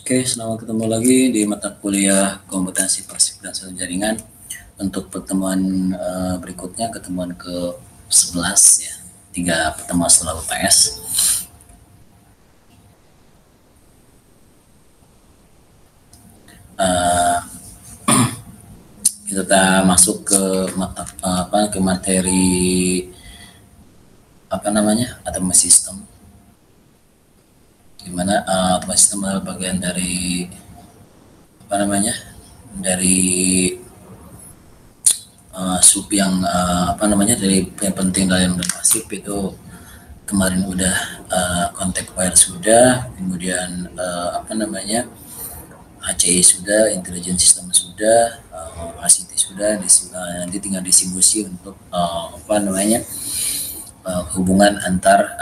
Oke, selamat ketemu lagi di mata kuliah kompetensi pasif dan sosial jaringan. Untuk pertemuan berikutnya, ketemuan ke-11 ya, 3 pertemuan setelah UTS. Kita masuk ke materi automation system, dimana automation system adalah bagian dari dari sub yang dari yang penting dalam pasif itu. Kemarin udah contact wire sudah, kemudian HCI sudah, intelligent system sudah, ACT sudah, nanti tinggal distribusi untuk hubungan antar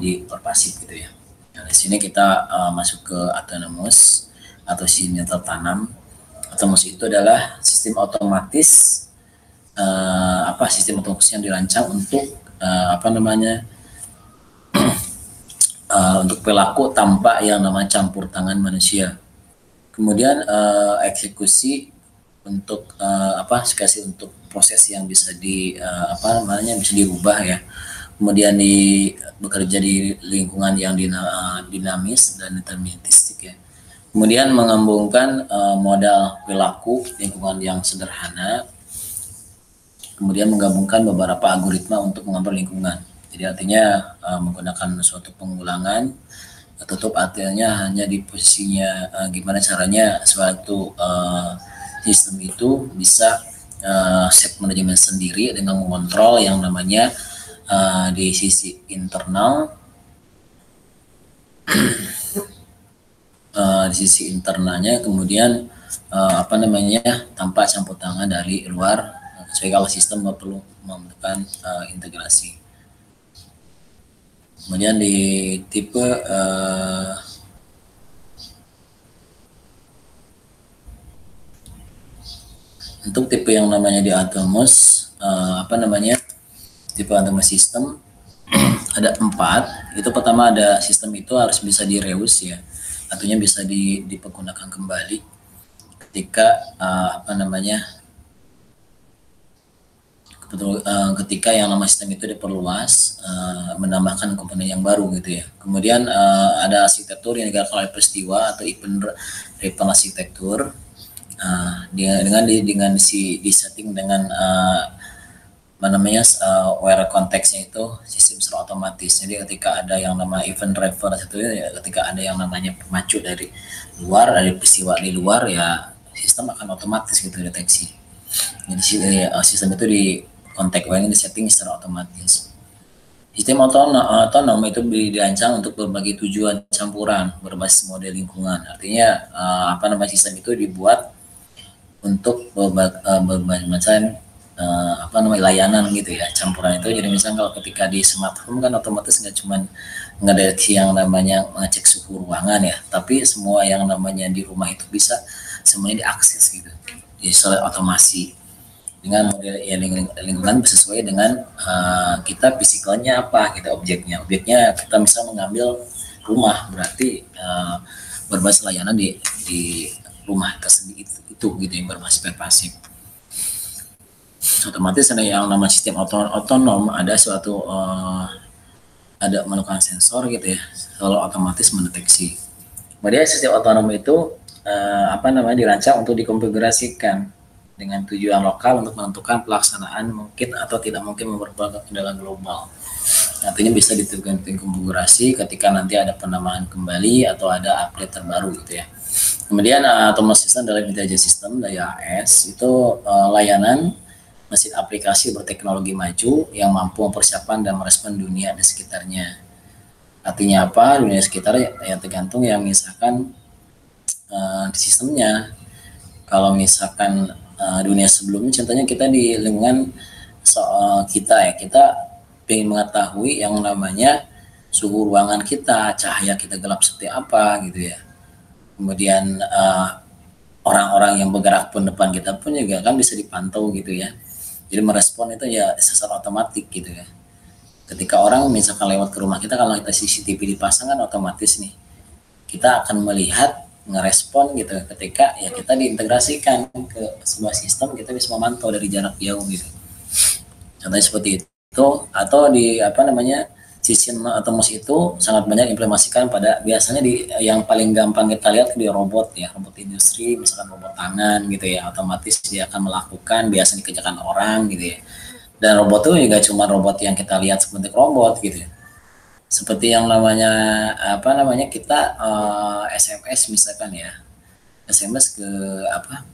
di pasif gitu ya. Nah, di sini kita masuk ke autonomous atau sistem tertanam. Autonomous itu adalah sistem otomatis sistem otomatis yang dirancang untuk untuk perilaku tanpa yang namanya campur tangan manusia. Kemudian eksekusi untuk untuk proses yang bisa bisa dirubah ya. Kemudian bekerja di lingkungan yang dinamis dan deterministik ya. Kemudian mengembangkan modal perilaku lingkungan yang sederhana. Kemudian menggabungkan beberapa algoritma untuk mengatur lingkungan. Jadi artinya menggunakan suatu pengulangan, tutup artinya hanya di posisinya gimana caranya suatu sistem itu bisa set manajemen sendiri dengan mengontrol yang namanya di sisi internal di sisi internalnya, kemudian tanpa campur tangan dari luar. Sehingga kalau sistem perlu membutuhkan integrasi. Kemudian di tipe untuk tipe yang namanya di autonomous tipe autonomous system ada 4. Itu pertama ada sistem itu harus bisa direuse ya, artinya bisa dipergunakan kembali ketika ketika yang nama sistem itu diperluas, menambahkan komponen yang baru gitu ya. Kemudian ada arsitektur yang digerakkan oleh peristiwa atau event driven arsitektur, dengan disetting dengan where konteksnya itu sistem secara otomatis. Jadi ketika ada yang nama event driver itu ya, ketika ada yang namanya pemacu dari luar, dari peristiwa di luar ya, sistem akan otomatis gitu deteksi. Jadi sistem itu di kontak wire di setting secara otomatis. Sistem otonom itu dirancang untuk berbagai tujuan campuran berbasis model lingkungan. Artinya sistem itu dibuat untuk berbagai macam layanan gitu ya, campuran itu. Jadi misalnya kalau ketika di smart home kan otomatis nggak cuma ngedeteksi yang namanya ngecek suhu ruangan ya, tapi semua yang namanya di rumah itu bisa semuanya diakses gitu. Jadi soal otomasi dengan model ya, lingkungan sesuai dengan kita fisikalnya apa gitu, objeknya kita misal mengambil rumah, berarti berbasis layanan di rumah tersebut itu gitu yang berbasis pasif. Otomatis ada yang nama sistem otonom, ada suatu ada melakukan sensor gitu ya, selalu otomatis mendeteksi. Kemudian sistem otonom itu dirancang untuk dikonfigurasikan dengan tujuan lokal untuk menentukan pelaksanaan mungkin atau tidak mungkin merupakan kendala global. Artinya bisa ditentukan konfigurasi ketika nanti ada penambahan kembali atau ada update terbaru gitu ya. Kemudian autonomous system dalam intelligence system dari AS itu layanan mesin aplikasi berteknologi maju yang mampu mempersiapkan dan merespon dunia di sekitarnya. Artinya apa? Dunia sekitar yang tergantung yang misalkan di sistemnya. Kalau misalkan dunia sebelumnya, contohnya kita di lingkungan kita ingin mengetahui yang namanya suhu ruangan kita, cahaya kita gelap seperti apa gitu ya. Kemudian orang-orang yang bergerak pun depan kita pun juga kan bisa dipantau gitu ya. Jadi merespon itu ya secara otomatis gitu ya. Ketika orang misalkan lewat ke rumah kita, kalau kita CCTV dipasang kan otomatis nih kita akan melihat ngerespon gitu ketika ya kita diintegrasikan ke sebuah sistem, kita bisa memantau dari jarak jauh gitu. Contohnya seperti itu, atau di apa namanya sistem otomatis itu sangat banyak implementasikan pada biasanya di yang paling gampang kita lihat di robot ya, robot industri, misalkan robot tangan gitu ya, otomatis dia akan melakukan biasa dikerjakan orang gitu ya. Dan robot itu juga cuma robot yang kita lihat seperti robot gitu ya. Seperti yang namanya apa namanya kita SMS misalkan ya, SMS ke apa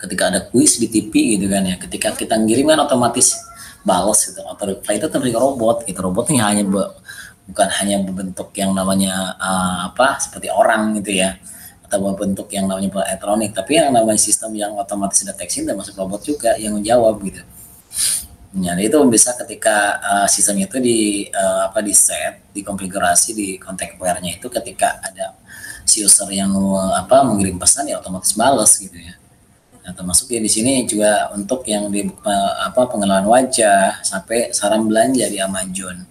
ketika ada kuis di TV gitu kan ya, ketika kita ngirim kan otomatis balas gitu, atau reply itu dari robot gitu. Robotnya hanya bukan hanya berbentuk yang namanya apa seperti orang gitu ya, atau berbentuk yang namanya elektronik, tapi yang namanya sistem yang otomatis deteksi termasuk robot juga yang menjawab gitu. Ya, itu bisa ketika sistem itu apa di set, dikonfigurasi di kontak wire-nya itu ketika ada si user yang apa mengirim pesan ya otomatis balas gitu ya. Nah, termasuk ya di sini juga untuk yang di apa pengenalan wajah sampai saran belanja di Amazon.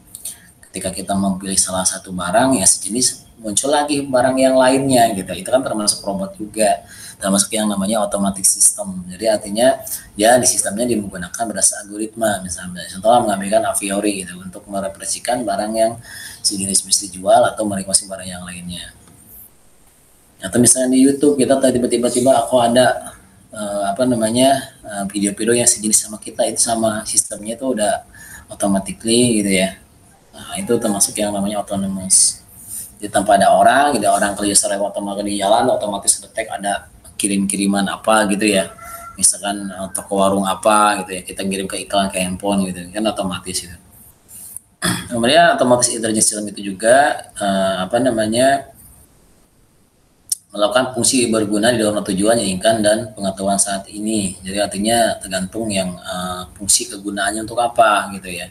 Ketika kita memilih salah satu barang ya sejenis, muncul lagi barang yang lainnya gitu. Itu kan termasuk robot juga, termasuk yang namanya automatic system. Jadi artinya ya di sistemnya dia menggunakan berdasar algoritma, misalnya contohnya mengambilkan a priori gitu untuk merepresentasikan barang yang sejenis mesti dijual atau merekomendasi barang yang lainnya. Atau misalnya di YouTube kita tadi tiba-tiba aku ada apa namanya video-video yang sejenis sama kita, itu sama sistemnya itu udah automatically gitu ya. Nah, itu termasuk yang namanya autonomous. Jadi tanpa ada orang, ada orang kerja secara otomatis di jalan, otomatis detect ada kirim-kiriman apa gitu ya. Misalkan toko warung apa gitu ya, kita kirim ke iklan ke handphone gitu, kan otomatis gitu. Kemudian otomatis intelligence system itu juga apa namanya melakukan fungsi berguna di dalam tujuan yang inginkan dan pengetahuan saat ini. Jadi artinya tergantung yang fungsi kegunaannya untuk apa gitu ya.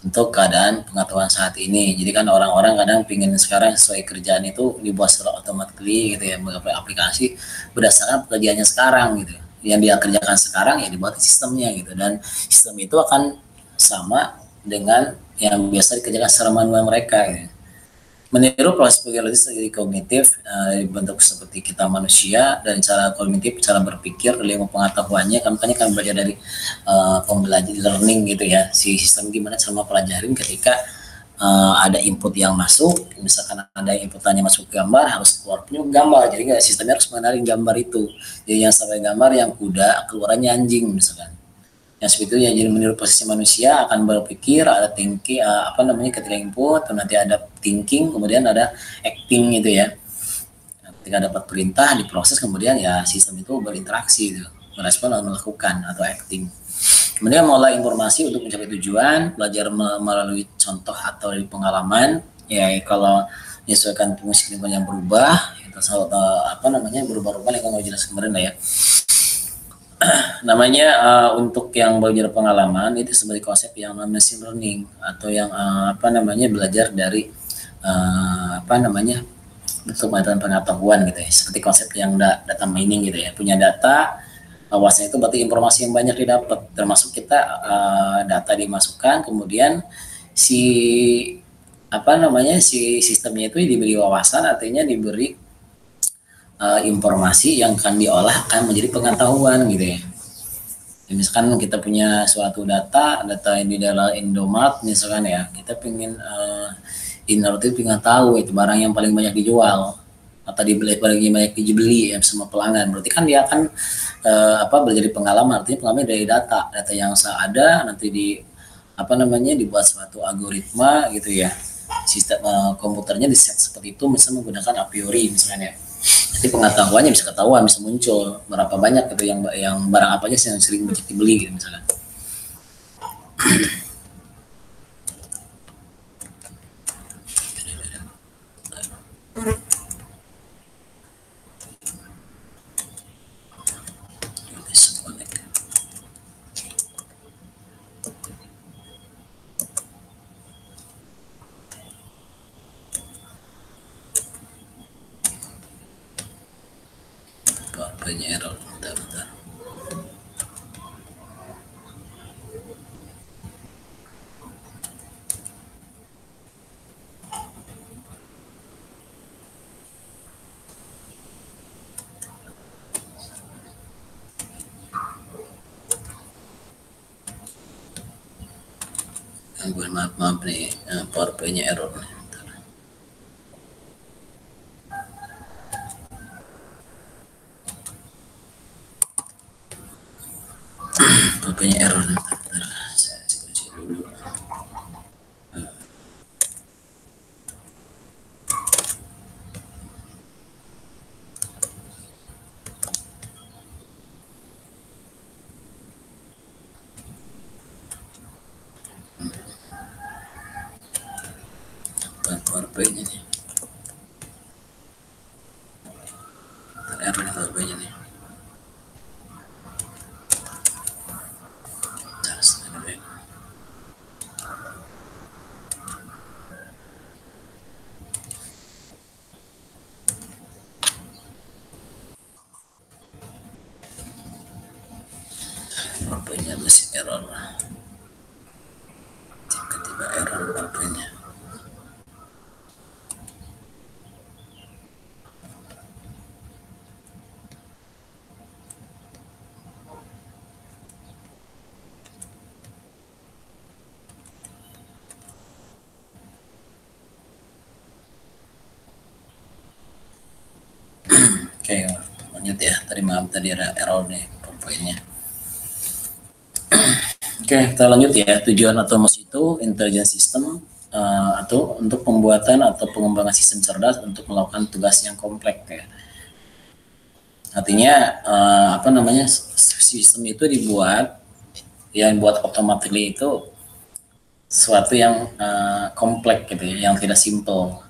Untuk keadaan pengetahuan saat ini. Jadi kan orang-orang kadang pingin sekarang sesuai kerjaan itu dibuat secara automatically gitu ya, mengapa aplikasi berdasarkan pekerjaannya sekarang gitu. Yang dia kerjakan sekarang ya dibuat sistemnya gitu, dan sistem itu akan sama dengan yang biasa dikerjakan secara manual mereka gitu. Meniru proses dari kognitif bentuk seperti kita manusia, dan cara kognitif, cara berpikir, ilmu pengetahuannya kan makanya kan belajar dari pembelajaran learning gitu ya, si sistem gimana cara mempelajarin ketika ada input yang masuk, misalkan ada inputannya masuk gambar harus keluar punya gambar, jadi nggak sistemnya harus mengenali gambar itu, jadi yang sampai gambar yang kuda keluarannya anjing misalkan, yang seperti itu ya. Jadi menurut posisi manusia akan berpikir, ada thinking apa namanya ketika input, nanti ada thinking, kemudian ada acting gitu ya. Ketika dapat perintah diproses, kemudian ya sistem itu berinteraksi gitu, merespon atau melakukan atau acting. Kemudian mengolah informasi untuk mencapai tujuan, belajar melalui contoh atau dari pengalaman ya. Kalau menyesuaikan fungsi lingkungan yang berubah itu apa namanya berubah-ubah lingkungan jelas kemarin lah ya. Namanya untuk yang belajar pengalaman itu sebagai konsep yang machine learning, atau yang apa namanya belajar dari apa namanya bentuk pengetahuan gitu ya, seperti konsep yang data mining gitu ya, punya data luasnya itu berarti informasi yang banyak didapat, termasuk kita data dimasukkan, kemudian si apa namanya si sistemnya itu diberi wawasan, artinya diberi informasi yang akan diolah akan menjadi pengetahuan gitu ya. Misalkan kita punya suatu data yang di dalam Indomaret misalkan ya, kita pengen Indomaret itu pengen tahu itu barang yang paling banyak dijual atau dibeli paling banyak dibeli ya sama pelanggan, berarti kan dia akan apa belajar pengalaman, artinya pengalaman dari data yang ada, nanti di apa namanya dibuat suatu algoritma gitu ya, sistem komputernya di set seperti itu, misalnya menggunakan a priori misalnya ya. Jadi pengetahuannya bisa ketahuan, bisa muncul berapa banyak gitu yang barang apa aja yang sering banyak dibeli gitu misalkan. Banyak error, bentar. Gangguan, maaf nih, PowerPoint-nya error nih. PowerPoint-nya error nih. Saya kunci dulu. PowerPoint-nya nih. Error nih PowerPoint-nya nih. PowerPoint-nya masih error. Tiba-tiba error PowerPoint-nya. Oke, lanjut ya. Tadi maaf tadi ada error nih PowerPoint-nya. Oke, kita lanjut ya. Tujuan otomasi itu intelligent system atau untuk pembuatan atau pengembangan sistem cerdas untuk melakukan tugas yang kompleks ya. Artinya apa namanya, sistem itu dibuat yang buat automatically itu sesuatu yang kompleks gitu ya, yang tidak simple,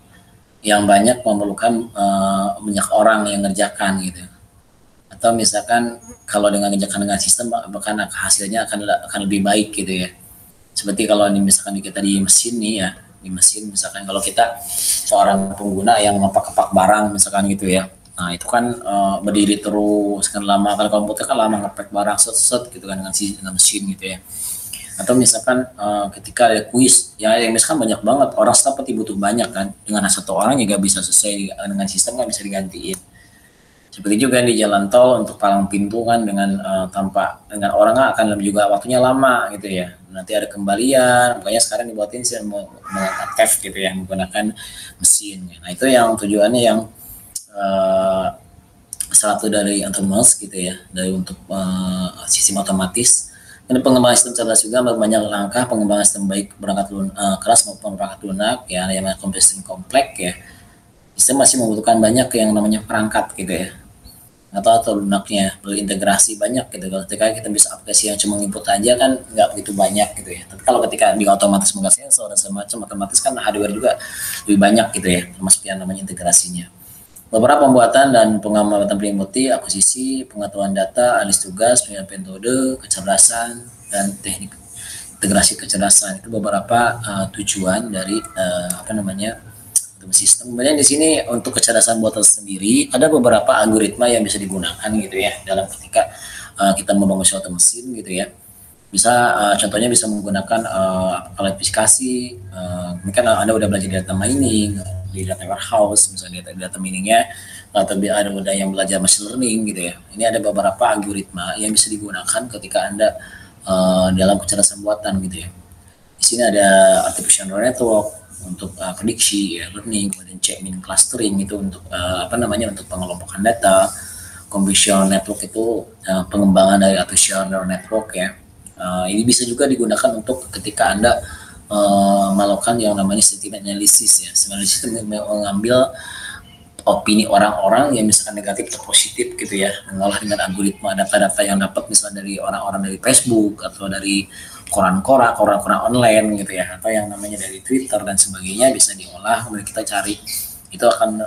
yang banyak memerlukan banyak orang yang ngerjakan gitu. Atau misalkan kalau dengan ngerjakan dengan sistem bahkan hasilnya akan lebih baik gitu ya. Seperti kalau ini misalkan kita di mesin nih ya, di mesin misalkan kalau kita seorang pengguna yang ngepak-kepak barang misalkan gitu ya, nah itu kan berdiri terus kan lama, kalau komputer kan lama ngepek barang set gitu kan dengan mesin gitu ya. Atau misalkan ketika ada kuis yang misalkan banyak banget orang, seperti butuh banyak kan, dengan satu orang juga bisa selesai, dengan sistem kan bisa digantiin. Seperti juga di jalan tol untuk palang pintu kan dengan tanpa dengan orang akan lebih juga waktunya lama gitu ya. Nanti ada kembalian, makanya sekarang dibuatin sih mengangkat TEF gitu ya, menggunakan mesin. Nah itu yang tujuannya yang satu dari autonomous gitu ya, dari untuk sistem otomatis. Dan pengembangan sistem cerdas juga banyak langkah pengembangan sistem baik berangkat keras maupun perangkat lunak ya, yang kompleks ya. Sistem masih membutuhkan banyak yang namanya perangkat gitu ya, atau lunaknya berintegrasi banyak gitu. Ketika kita bisa aplikasi yang cuma input aja kan nggak begitu banyak gitu ya, tapi kalau ketika di otomatis mengasih sensor dan semacam otomatis kan hardware juga lebih banyak gitu ya, termasuk yang namanya integrasinya. Beberapa pembuatan dan pengamatan meliputi akuisisi, pengetahuan data, analis tugas, penyampaian metode, kecerdasan, dan teknik integrasi kecerdasan. Itu beberapa tujuan dari apa namanya, sistem. Kemudian di sini untuk kecerdasan buatan sendiri ada beberapa algoritma yang bisa digunakan gitu ya dalam ketika kita membangun suatu mesin gitu ya. Bisa contohnya bisa menggunakan klasifikasi, mungkin Anda udah belajar data mining, di data warehouse misalnya data miningnya, atau ada udah yang belajar machine learning gitu ya. Ini ada beberapa algoritma yang bisa digunakan ketika Anda dalam kecerdasan buatan gitu ya. Di sini ada artificial neural network untuk prediksi ya, learning, kemudian chain clustering itu untuk apa namanya, untuk pengelompokan data. Convolutional network itu pengembangan dari artificial neural network ya. Ini bisa juga digunakan untuk ketika Anda melakukan yang namanya sentiment analysis ya. Analysis itu mengambil opini orang-orang yang misalkan negatif atau positif gitu ya, mengolah dengan algoritma data-data yang dapat misalnya dari orang-orang dari Facebook atau dari koran-koran online gitu ya, atau yang namanya dari Twitter dan sebagainya, bisa diolah kemudian kita cari itu akan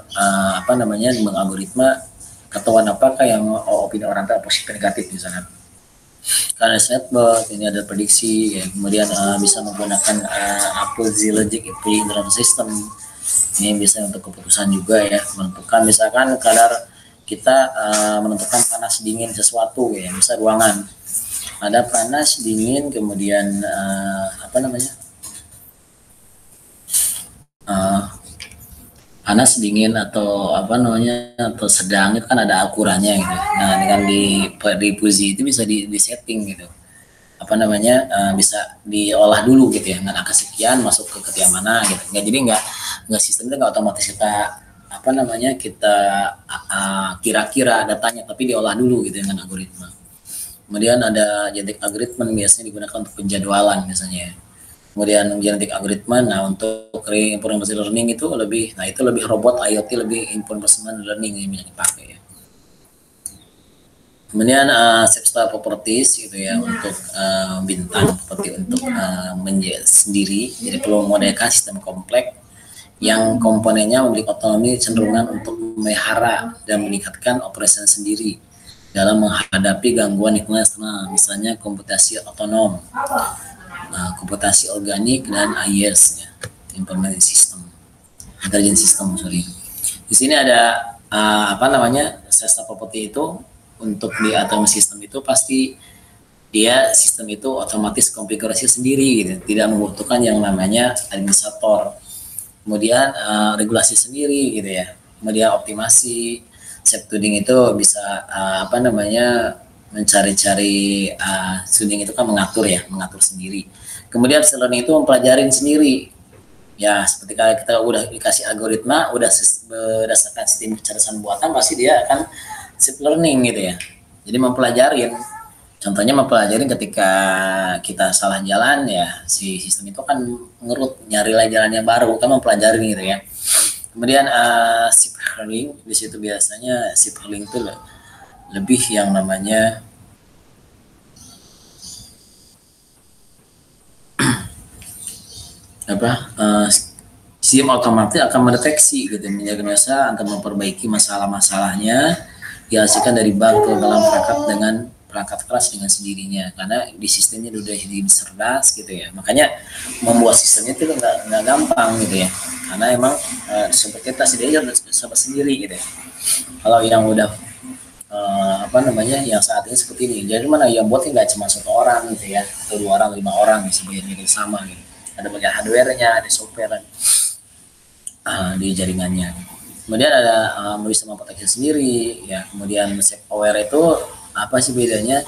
apa namanya, mengalgoritma ketahuan apakah yang opini orang itu positif negatif misalnya. Karena network ini ada prediksi ya, kemudian bisa menggunakan Apple Logic dalam sistem ini bisa untuk keputusan juga ya, menentukan misalkan kadar kita menentukan panas dingin sesuatu ya, misal ruangan ada panas dingin, kemudian apa namanya, panas dingin atau apa namanya atau sedang, itu kan ada ukurannya gitu. Nah dengan di Fuzi itu bisa di setting gitu, apa namanya bisa diolah dulu gitu ya, dengan angka sekian masuk ke yang mana gitu. Jadi nggak sistemnya nggak otomatis kita apa namanya kita kira-kira datanya, tapi diolah dulu gitu dengan algoritma. Kemudian ada genetic algoritma biasanya digunakan untuk penjadwalan misalnya. Kemudian genetic algoritma, nah untuk reinforcement learning itu lebih, nah itu lebih robot IoT, lebih information learning yang dipakai ya. Kemudian substance properties gitu ya, untuk bintang seperti untuk menjadi sendiri, jadi perlu memodalkan sistem kompleks yang komponennya memiliki otonomi cenderungan untuk memelihara dan meningkatkan operasi sendiri dalam menghadapi gangguan lingkungan eksternal, misalnya komputasi otonom, komputasi organik, dan IIS, ya, information system, intelligence system, sorry. Di sini ada apa namanya substance property itu untuk di atomic system itu pasti dia sistem itu otomatis konfigurasi sendiri gitu, tidak membutuhkan yang namanya administrator. Kemudian regulasi sendiri gitu ya. Kemudian optimasi, safe tuning itu bisa apa namanya mencari-cari tuning itu kan mengatur ya, mengatur sendiri. Kemudian learning itu mempelajarin sendiri. Ya, seperti kalau kita udah dikasih algoritma, udah berdasarkan sistem kecerdasan buatan, pasti dia akan self learning gitu ya. Jadi mempelajarin. Contohnya mempelajari ketika kita salah jalan ya, si sistem itu kan ngerut nyari lagi jalan yang baru, kan mempelajari gitu ya. Kemudian deep learning di situ biasanya deep learning itu lebih yang namanya apa sistem otomatis akan mendeteksi gitu, mendiagnosa atau memperbaiki masalah-masalahnya dihasilkan dari bug ke dalam perangkat keras dengan sendirinya, karena di sistemnya udah cerdas gitu ya. Makanya membuat sistemnya itu nggak gampang gitu ya, karena emang seperti kita sendiri gitu ya. Kalau yang udah apa namanya yang saat ini seperti ini, jadi mana yang buatnya nggak cuma satu orang gitu ya, atau 2 orang, 5 orang sebenarnya gitu sama gitu. Ada bagian hardware-nya, ada software di jaringannya. Kemudian ada bisa memproteksi sendiri ya. Kemudian self aware itu apa sih bedanya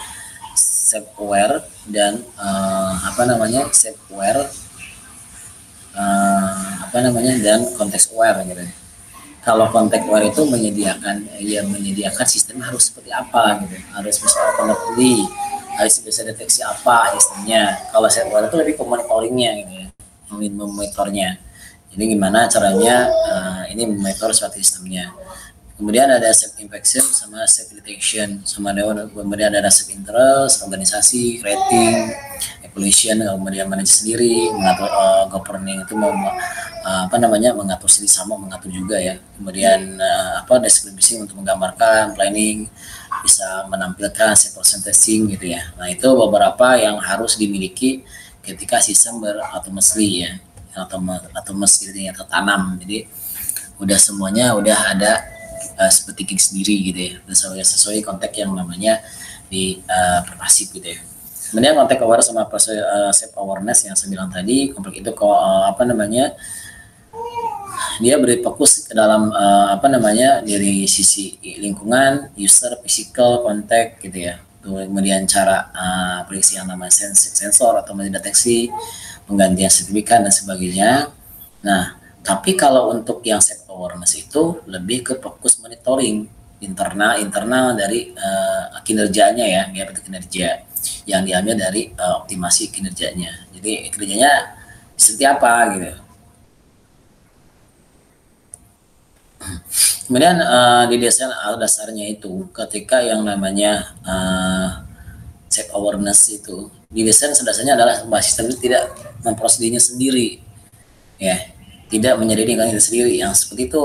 self aware dan apa namanya self aware apa namanya dan context aware gitu. Kalau context aware itu menyediakan sistem harus seperti apa gitu, harus bisa automatically, harus bisa deteksi apa sistemnya. Kalau self aware itu lebih ke monitoringnya gitu ya, memonitornya. Jadi gimana caranya ini memonitor suatu sistemnya. Kemudian ada self infection sama self detection, kemudian ada self interest, organisasi, rating, evaluation, kemudian manage sendiri, mengatur governing itu apa namanya mengatur sendiri sama mengatur juga ya. Kemudian apa description untuk menggambarkan, planning, bisa menampilkan self testing gitu ya. Nah itu beberapa yang harus dimiliki ketika sistem berotomasi ya, atau mesin yang tertanam. Jadi udah semuanya udah ada seperti sendiri gitu ya, sesuai konteks yang namanya di pervasif gitu ya. Kemudian konteks aware sama self awareness yang saya bilang tadi, kompleks itu apa namanya dia beri fokus ke dalam apa namanya dari sisi lingkungan, user, physical, konteks gitu ya. Kemudian cara prediksi yang namanya sensor atau mendeteksi, penggantian signifikan dan sebagainya. Nah, tapi kalau untuk yang self awareness itu lebih ke fokus monitoring internal dari kinerjanya ya, dia bentuk kinerja yang diambil dari optimasi kinerjanya. Jadi kinerjanya seperti apa gitu. Kemudian di dasarnya itu ketika yang namanya self awareness itu didesain dasarnya adalah sistem itu tidak memprosedurnya sendiri ya, tidak menjadi lingkungan itu sendiri yang seperti itu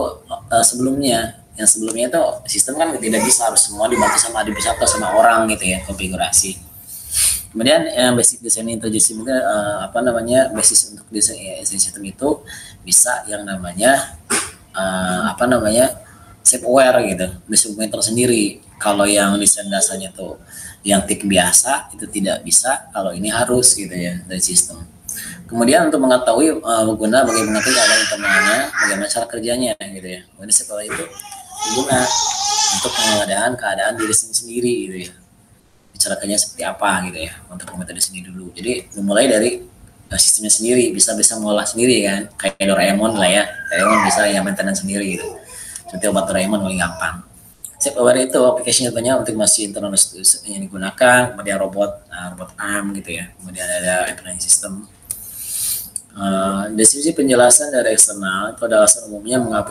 sebelumnya itu sistem kan tidak bisa harus semua dibantu sama administrator sama orang gitu ya, konfigurasi. Kemudian basic design intelligence itu apa namanya basis untuk desain sistem itu bisa yang namanya apa namanya self aware gitu, bisa monitor sendiri. Kalau yang desain dasarnya tuh yang tik biasa itu tidak bisa, kalau ini harus gitu ya dari sistem. Kemudian untuk mengetahui pengguna bagaimana keadaan internalnya, bagaimana cara kerjanya gitu ya. Kemudian setelah itu pengguna untuk pengadaan keadaan diri sendiri gitu ya. kecelakaannya seperti apa gitu ya untuk metode sendiri dulu. Jadi dimulai dari sistemnya sendiri, bisa mengolah sendiri kan, kayak Doraemon lah ya. Doraemon bisa yang maintenance sendiri gitu. Seperti obat Doraemon paling gampang. Aware itu aplikasinya banyak untuk masih internal yang digunakan, kemudian robot arm gitu ya, kemudian ada operating system. Deskripsi penjelasan dari eksternal pada alasan umumnya mengapa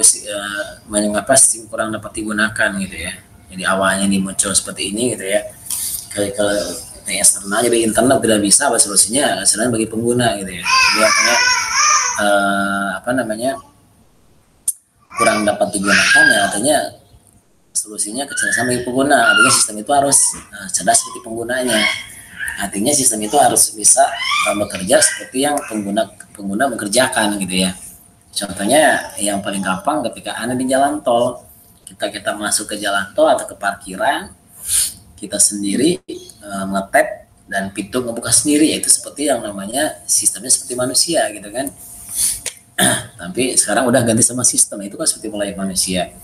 sistem kurang dapat digunakan gitu ya. Jadi awalnya ini muncul seperti ini gitu ya. Kalau eksternal jadi internal tidak bisa, apa solusinya? Selain bagi pengguna gitu ya. Jadi artinya kurang dapat digunakan ya, artinya solusinya kecerdasan bagi pengguna. Artinya sistem itu harus cerdas seperti penggunanya. Artinya sistem itu harus bisa bekerja seperti yang pengguna mengerjakan gitu ya. Contohnya yang paling gampang ketika Anda di jalan tol, kita masuk ke jalan tol atau ke parkiran, kita sendiri ngetap dan pintu ngebuka sendiri, yaitu seperti yang namanya sistemnya seperti manusia gitu kan. Tapi sekarang udah ganti sama sistem, itu kan seperti mulai manusia.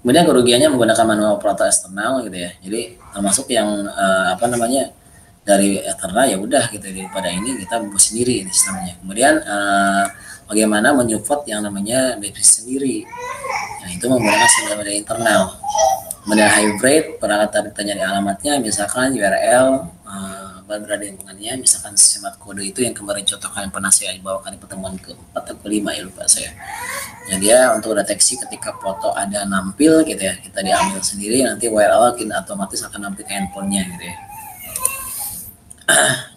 Kemudian kerugiannya menggunakan manual operator eksternal gitu ya. Jadi termasuk yang dari eksternal ya udah gitu, daripada ini kita buat sendiri ini sistemnya. Kemudian bagaimana menyupport yang namanya depresi sendiri. Nah, itu menggunakan sistem dari internal. Kemudian hybrid, peralatan ternyari alamatnya misalkan URL, berada lingkungannya, misalkan semat kode itu yang kemarin contohkan yang pernah saya bawakan di pertemuan ke-4 atau ke-5 ya, lupa saya. Jadi ya untuk deteksi ketika foto ada nampil gitu ya, kita diambil sendiri, nanti URL otomatis akan nampil ke handphonenya gitu ya.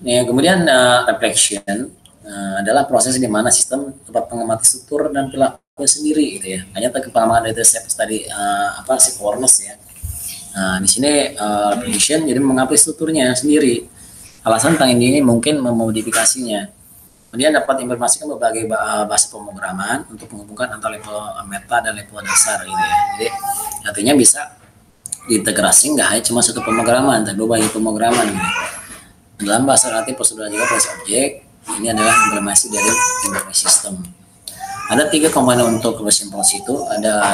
Nah, kemudian reflection adalah proses di mana sistem dapat mengamati struktur dan perilaku sendiri gitu ya. Hanya pengembangan dari tadi awareness ya. Nah, di sini reflection jadi mengamati strukturnya sendiri. Alasan tentang ini mungkin memodifikasinya. Kemudian dapat informasikan berbagai bahasa pemrograman untuk menghubungkan antara level meta dan level dasar gitu ya. Jadi artinya bisa diintegrasi nggak hanya cuma satu pemrograman, tapi berbagai pemrograman gitu. Dalam bahasa relatif prosedural juga proses objek, ini adalah implementasi dari informasi sistem. Ada 3 komponen untuk relation policy itu, ada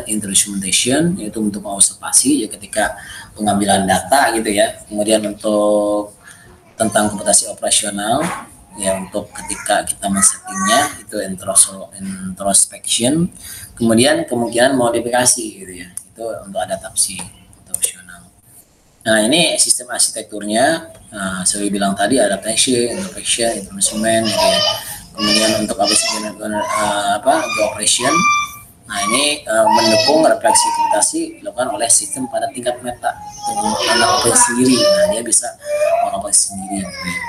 instrumentation, yaitu untuk observasi ya ketika pengambilan data gitu ya. Kemudian untuk tentang komputasi operasional ya, untuk ketika kita men-settingnya itu introspection. Kemudian kemungkinan modifikasi gitu ya, itu untuk adaptasi operasional. Nah, ini sistem arsitekturnya. Saya bilang tadi adaptation, introspection, instrument gitu ya. Kemudian untuk operation. Nah, ini mendukung refleksi komputasi dilakukan oleh sistem pada tingkat meta dengan operasi sendiri. Nah, dia bisa mengoperasi sendiri gitu ya.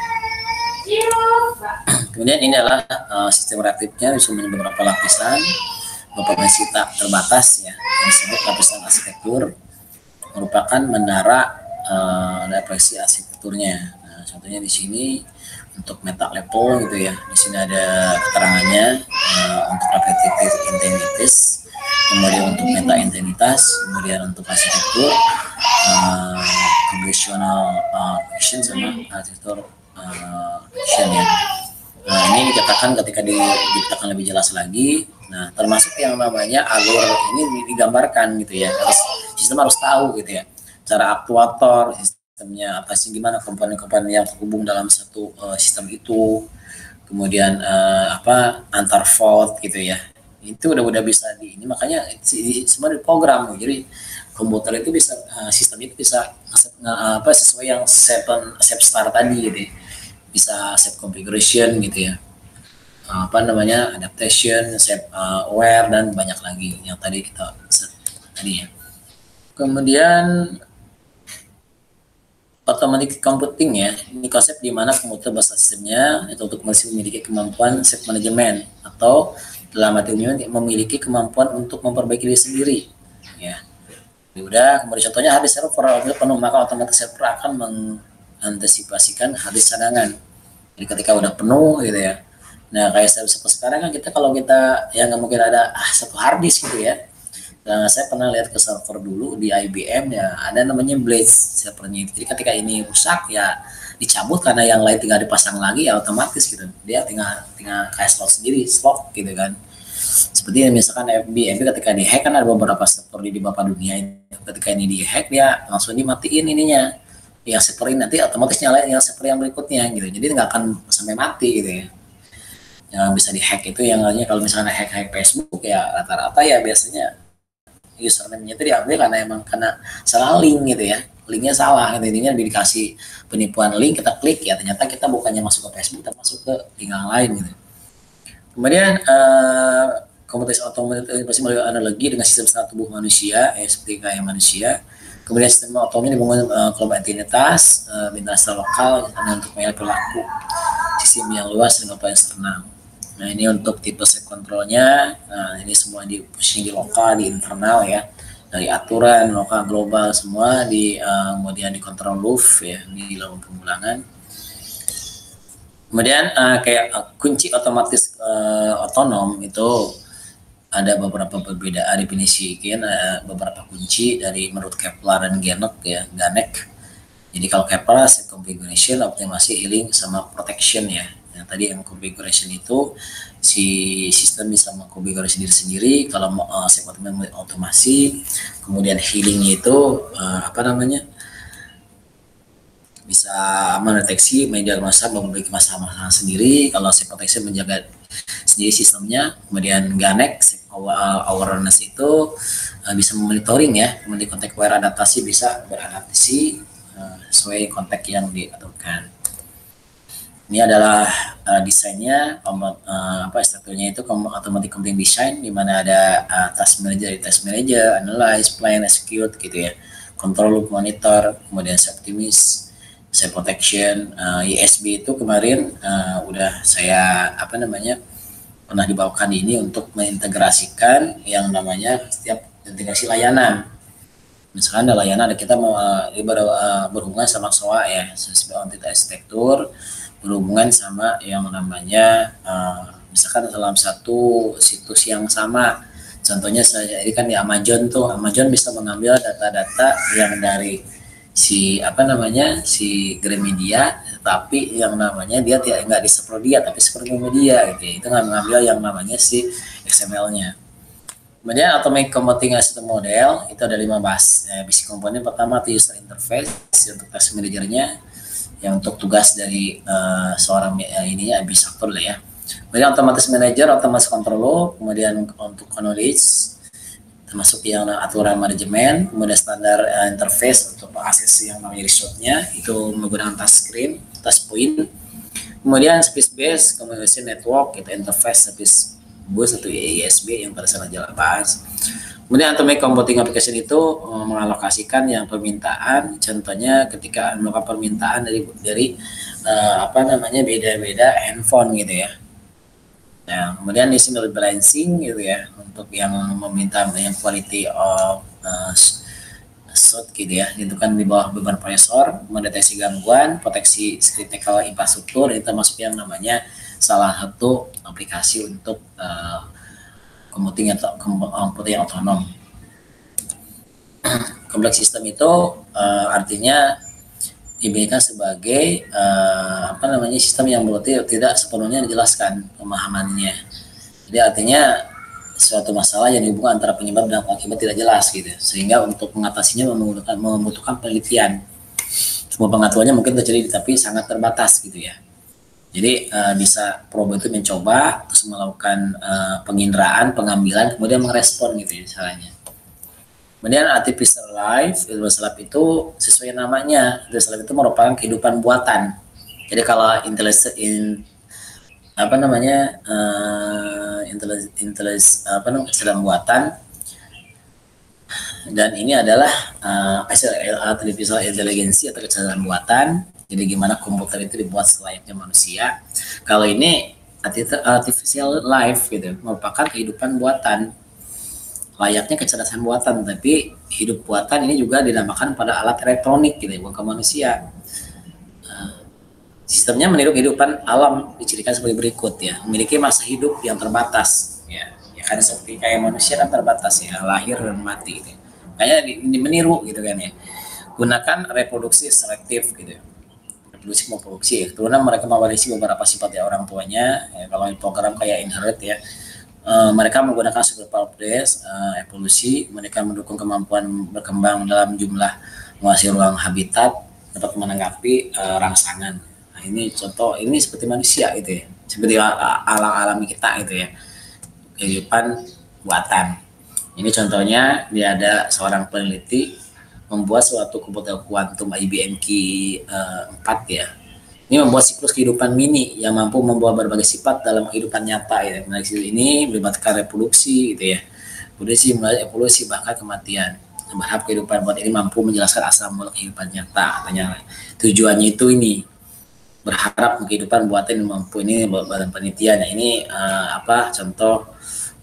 Kemudian ini adalah sistem reaktifnya disusun beberapa lapisan, beberapa tak terbatas ya, yang disebut lapisan arsitektur, merupakan menara refleksi arsitekturnya. Nah, contohnya di sini untuk meta level gitu ya. Di sini ada keterangannya untuk repetitive intensitas, kemudian untuk meta intensitas, kemudian untuk arsitektur, congressional action sama arsitektur action ya. Nah, ini dikatakan ketika dikatakan lebih jelas lagi. Nah, termasuk yang namanya alur ini digambarkan gitu ya. Sistem harus tahu gitu ya. Cara aktuator, sistemnya atasnya gimana, komponen-komponen yang terhubung dalam satu sistem itu, kemudian antar fault gitu ya, itu udah bisa ini, makanya semua diprogram. Jadi komputer itu bisa sistem itu bisa sesuai yang set start tadi gitu ya. Bisa set configuration gitu ya, adaptation, set aware, dan banyak lagi yang tadi kita set tadi ya. Kemudian automatic computing ya, ini konsep di mana komputer bahasa sistemnya itu untuk memiliki kemampuan set management, atau dalam arti umum memiliki kemampuan untuk memperbaiki diri sendiri ya. Udah, kemudian contohnya harddisk server penuh, maka otomatis server akan mengantisipasikan harddisk cadangan. Jadi ketika udah penuh gitu ya. Nah, kayak sekarang kan kalau kita ya nggak mungkin ada satu harddisk gitu ya. Nah, saya pernah lihat ke server dulu di IBM ya, ada namanya blade servernya. Jadi ketika ini rusak ya dicabut, karena yang lain tinggal dipasang lagi ya otomatis gitu. Dia tinggal kayak slot gitu kan. Seperti misalkan FB ketika dihack kan ada beberapa server di beberapa dunia ini. Ketika ini dihack dia langsung dimatiin ininya. yang seperti nanti otomatis nyalain yang seperti yang berikutnya gitu, jadi nggak akan sampai mati gitu ya. Yang bisa dihack itu yang lainnya, kalau misalnya hack Facebook ya rata-rata ya biasanya username-nya itu diambil karena emang karena salah link gitu ya, linknya salah gitu, intinya dikasih penipuan link, kita klik ya ternyata kita bukannya masuk ke Facebook tapi masuk ke link yang lain gitu. Kemudian komunitas otonom pasti melalui analogi dengan sistem serat tubuh manusia seperti kayak manusia. Kemudian sistem otonom dibangun kelompok entitas bintang lokal untuk menilai pelaku sistem yang luas dan kelompok eksternal. Nah ini untuk tipe set kontrolnya, nah ini semua di pushing di lokal, di internal ya, dari aturan lokal global semua di kemudian di control loop ya, di lawan pemulangan. Kemudian kayak kunci otomatis otonom itu ada beberapa perbedaan definisi, kan beberapa kunci dari menurut Kepler dan Ganek. Jadi kalau Kepler set configuration, optimasi, healing, sama protection ya. Yang tadi yang configuration itu si sistem bisa mengkonfigurasi diri sendiri. Kalau segmen otomasi, kemudian healingnya itu apa namanya, bisa mendeteksi media massa, memiliki masalah sendiri. Kalau self protection menjaga sendiri sistemnya. Kemudian Ganek awareness itu bisa memonitoring ya, kemudian kontak aware adaptasi, bisa beradaptasi sesuai konteks yang diaturkan. Ini adalah desainnya, strukturnya itu automatic computing design, di mana ada task manager, analyze, plan, execute gitu ya, control loop, monitor, kemudian optimis, self protection. ISB itu kemarin udah saya pernah dibawakan ini untuk mengintegrasikan yang namanya setiap integrasi layanan. Misalkan ada layanan, ada kita mau berhubungan sama SOA ya, sesuai entitas arsitektur, berhubungan sama yang namanya misalkan dalam satu situs yang sama. Contohnya saya ini kan di Amazon tuh, Amazon bisa mengambil data-data yang dari si si Gramedia, tapi yang namanya dia nggak di Seprodia tapi seperti media gitu ya. Itu nggak mengambil yang namanya si XML-nya. Kemudian automatic computing system model itu ada 5 basic komponen. Pertama itu user interface untuk task manajernya, yang untuk tugas dari seorang ini ya bisa atur lah ya. Kemudian otomatis manager, otomatis control, kemudian untuk knowledge termasuk yang aturan manajemen, kemudian standar interface untuk akses yang namanya resource-nya itu menggunakan touch screen, touch point. Kemudian space base, communication network itu interface space bus atau ISB yang pada saat jalan bahas. Kemudian automatic computing application itu mengalokasikan yang permintaan, contohnya ketika melakukan permintaan dari beda-beda handphone gitu ya. Nah, kemudian di sini balancing gitu ya, untuk yang meminta yang quality of shot gitu ya, itu kan di bawah beban prosesor, mendeteksi gangguan, proteksi critical infrastruktur, itu termasuk yang namanya salah satu aplikasi untuk computing atau computing otonom. Kompleks sistem itu artinya diberikan sebagai sistem yang berarti tidak sepenuhnya dijelaskan pemahamannya. Jadi artinya suatu masalah yang dihubungkan antara penyebab dan akibat tidak jelas gitu, sehingga untuk mengatasinya membutuhkan penelitian. Semua pengetahuannya mungkin terjadi tapi sangat terbatas gitu ya. Jadi bisa probe itu mencoba terus melakukan penginderaan, pengambilan, kemudian merespon gitu ya caranya. Kemudian artificial life itu sesuai namanya, artificial life itu merupakan kehidupan buatan. Jadi kalau sedang buatan, dan ini adalah artificial intelligence atau kecerdasan buatan. Jadi gimana komputer itu dibuat selayaknya manusia. Kalau ini artificial life gitu, merupakan kehidupan buatan, layaknya kecerdasan buatan, tapi hidup buatan ini juga dinamakan pada alat elektronik gitu, bukan manusia. Sistemnya meniru kehidupan alam, dicirikan sebagai berikut ya, memiliki masa hidup yang terbatas ya kan, seperti kayak manusia kan terbatas ya, lahir dan mati gitu. Kayak meniru gitu kan ya. Gunakan reproduksi selektif gitu ya. Reproduksi mau produksi ya. Kemudian mereka mewarisi beberapa sifat ya orang tuanya ya, kalau program kayak inherit ya. Mereka menggunakan super progress, evolusi, mereka mendukung kemampuan berkembang dalam jumlah menguasai ruang habitat, dapat menanggapi rangsangan. Nah, ini contoh, ini seperti manusia gitu ya, seperti alam alami kita gitu ya, kehidupan buatan. Ini contohnya, dia ada seorang peneliti membuat suatu komputer kuantum IBM Q4 ya. Ini membuat siklus kehidupan mini yang mampu membawa berbagai sifat dalam kehidupan nyata ya. Nah, ini melibatkan reproduksi gitu ya. Reproduksi, evolusi, bahkan kematian. Berharap kehidupan buat ini mampu menjelaskan asal mula kehidupan nyata. Katanya tujuannya itu ini, berharap kehidupan buatan yang mampu ini badan penelitian. Nah, ini contoh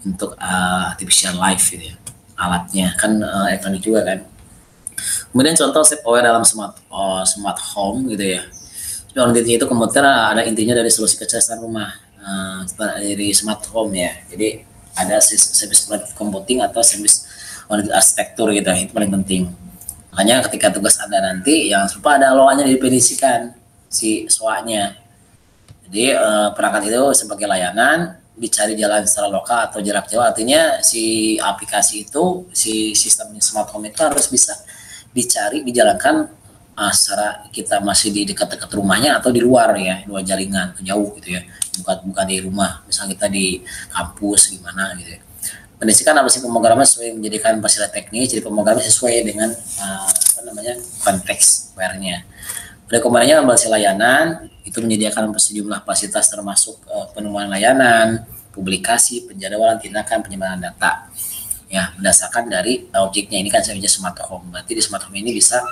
untuk artificial life gitu ya. Alatnya kan elektronik juga kan. Kemudian contoh step aware dalam smart home gitu ya. Intinya itu komputer ada intinya dari solusi kecerdasan rumah dari smart home ya. Jadi ada service computing atau service oriented arsitektur gitu, itu paling penting. Makanya ketika tugas Anda nanti yang lupa ada loanya didefinisikan si SOA-nya. Jadi perangkat itu sebagai layanan dicari jalan secara lokal atau jarak jauh, artinya si aplikasi itu, si sistem smart home itu harus bisa dicari, dijalankan secara kita masih di dekat-dekat rumahnya atau di luar ya, luar jaringan, jauh gitu ya, bukan di rumah, misalnya kita di kampus gimana gitu ya. Pendidikan apa sih pemrograman sesuai menjadikan fasilitas teknis, jadi pemrograman sesuai dengan konteks where-nya. Rekomendasinya berbasis layanan itu menyediakan sejumlah fasilitas termasuk penemuan layanan, publikasi, penjadwalan, tindakan, penyebaran data. Ya, berdasarkan dari objeknya. Ini kan saya smart home. Berarti di smart home ini bisa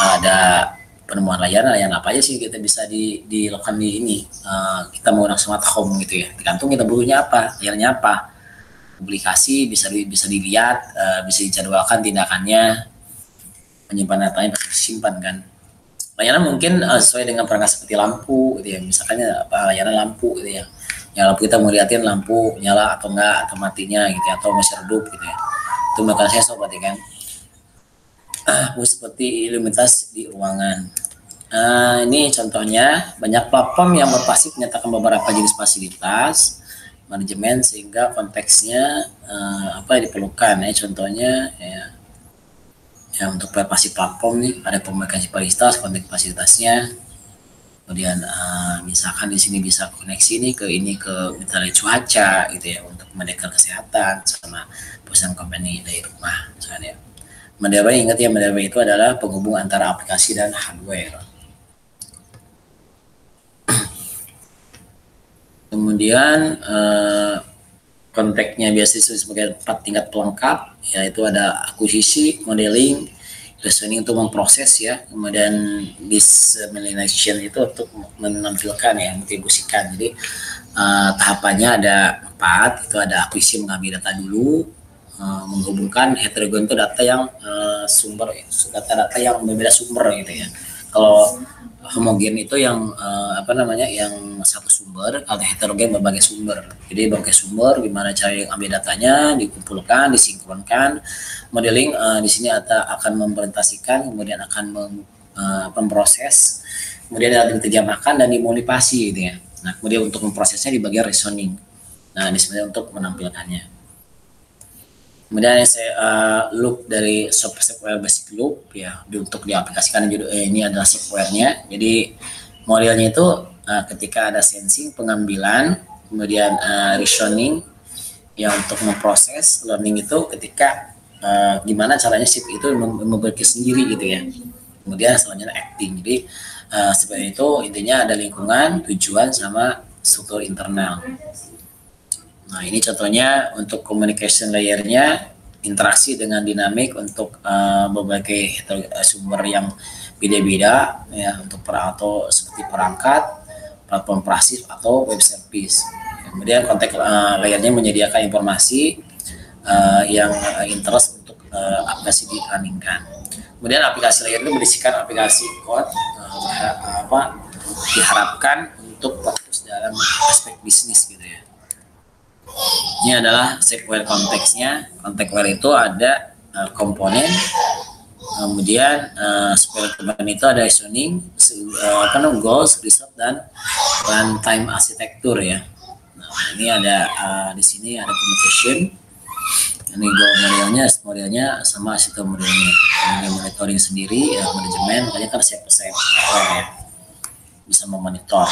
ada penemuan layanan apa aja sih kita bisa dilakukan di ini. Kita menggunakan smart home gitu ya. Tergantung kita butuhnya apa, layarnya apa. Publikasi bisa dilihat, bisa dijadwalkan tindakannya, penyimpanan datanya bisa disimpan kan. Layanan mungkin sesuai dengan perangkat seperti lampu gitu ya, misalkan layanan lampu gitu ya, lampu kita mau liatin lampu nyala atau enggak atau matinya gitu ya, atau masih redup gitu ya, itu melakukan sensor berarti kan. Seperti iluminasi di ruangan. Ini contohnya banyak platform yang berbasis menyatakan beberapa jenis fasilitas manajemen sehingga konteksnya apa yang diperlukan ya, contohnya ya untuk privasi platform nih ada komunikasi fasilitas, konteks fasilitasnya, kemudian misalkan di sini bisa koneksi nih ke misalnya cuaca gitu ya, untuk mendekar kesehatan sama perusahaan company dari rumah misalnya. Middleware, ingat ya, middleware itu adalah penghubung antara aplikasi dan hardware. Kemudian konteksnya biasanya sebagai 4 tingkat pelengkap, yaitu ada akuisisi, modeling, listening untuk memproses ya, kemudian dissemination itu untuk menampilkan ya, mendistribusikan. Jadi tahapannya ada 4, itu ada akuisisi, mengambil data dulu, menghubungkan heterogen itu data yang sumber, data-data yang berbeda sumber gitu ya. Kalau homogen itu yang yang satu sumber, kalau heterogen berbagai sumber. Jadi berbagai sumber, gimana cara ambil datanya, dikumpulkan, disinkronkan. Modeling di sini akan mempresentasikan, kemudian akan memproses, kemudian diterjemahkan dan dimodifasi gitu ya. Nah, kemudian untuk memprosesnya di bagian reasoning. Nah, ini sebenarnya untuk menampilkannya. Kemudian saya loop dari software basic loop ya, untuk diaplikasikan ini adalah softwarenya. Jadi modelnya itu ketika ada sensing, pengambilan, kemudian reasoning yang untuk memproses, learning itu ketika gimana caranya chip itu memberkes sendiri gitu ya. Kemudian selanjutnya acting. Jadi seperti itu intinya, ada lingkungan, tujuan, sama struktur internal. Nah, ini contohnya untuk communication layer-nya, interaksi dengan dinamik untuk berbagai sumber yang beda-beda ya, untuk atau seperti perangkat, platform pasif atau web service. Kemudian konteks layer-nya menyediakan informasi yang interest untuk aplikasi dirunning-kan. Kemudian aplikasi layer itu berisikan aplikasi code diharapkan untuk fokus dalam aspek bisnis gitu ya. Ini adalah software konteksnya. Konteks-ware itu ada komponen, kemudian software komponen itu ada reasoning, goals, result, dan runtime arsitektur ya. Nah, ini ada di sini ada communication. Ini goal modelnya sama arsitektur modelnya. kemudian monitoring sendiri, ya, manajemen, makanya kan saya ya, bisa memonitor.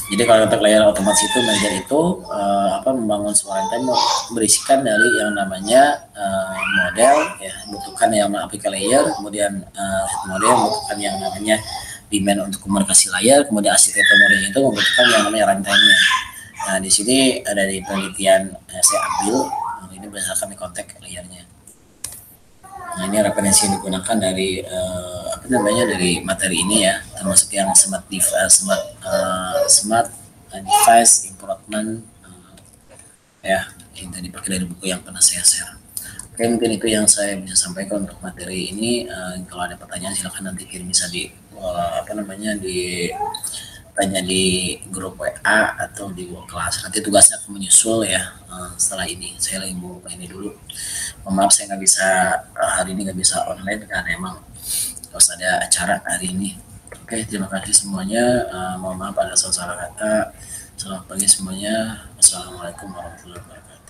Jadi kalau untuk layer otomatis itu manajer itu membangun sebuah runtime berisikan dari yang namanya model, ya, membutuhkan yang namanya API layer, kemudian model membutuhkan yang namanya demand untuk komunikasi layar, kemudian arsitektur model itu membutuhkan yang namanya runtime-nya. Nah, di sini ada di penelitian saya ambil ini berdasarkan di konteks layarnya. Nah, ini referensi yang digunakan dari dari materi ini ya, termasuk yang smart device improvement ya, yang tadi pakai dari buku yang pernah saya share. Oke, mungkin itu yang saya bisa sampaikan untuk materi ini. Kalau ada pertanyaan silakan nanti kirim, bisa di tanya di grup WA atau di Google Class. Nanti tugasnya akan menyusul ya setelah ini. Saya lagi mau ini dulu. Maaf saya nggak bisa hari ini nggak bisa online karena emang harus ada acara hari ini. Oke, terima kasih semuanya. Mohon maaf ada salah kata. Selamat pagi semuanya. Wassalamualaikum warahmatullahi wabarakatuh.